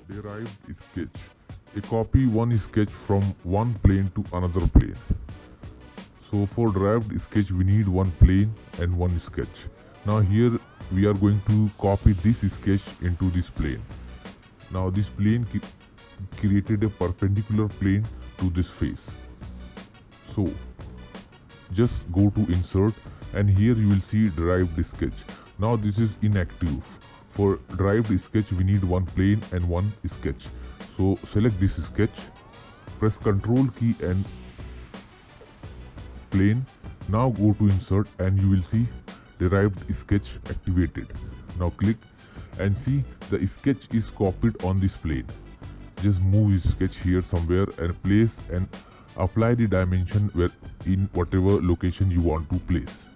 Derived sketch. A copy one sketch from one plane to another plane. So for derived sketch we need one plane and one sketch. Now here we are going to copy this sketch into this plane. Now this plane created a perpendicular plane to this face. So just go to insert and here you will see derived sketch. Now this is inactive. For derived sketch we need one plane and one sketch. So select this sketch, press Ctrl key and plane. Now go to insert and you will see derived sketch activated. Now click and see the sketch is copied on this plane. Just move this sketch here somewhere and place and apply the dimension where in whatever location you want to place.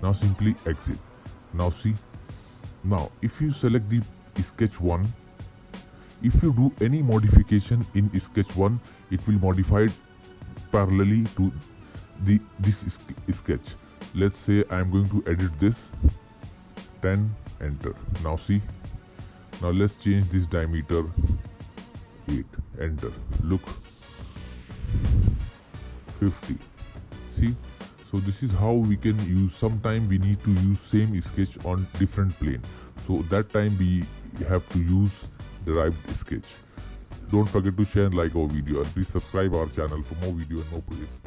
Now simply exit. Now see. Now if you select the sketch 1, if you do any modification in sketch 1, it will modify it parallelly to this sketch. Let's say I am going to edit this, 10, enter. Now see. Now let's change this diameter 8, enter. Look, 50. See. So this is how we can use. Sometime we need to use same sketch on different plane. So that time we have to use derived sketch. Don't forget to share and like our video and please subscribe our channel for more video and more projects.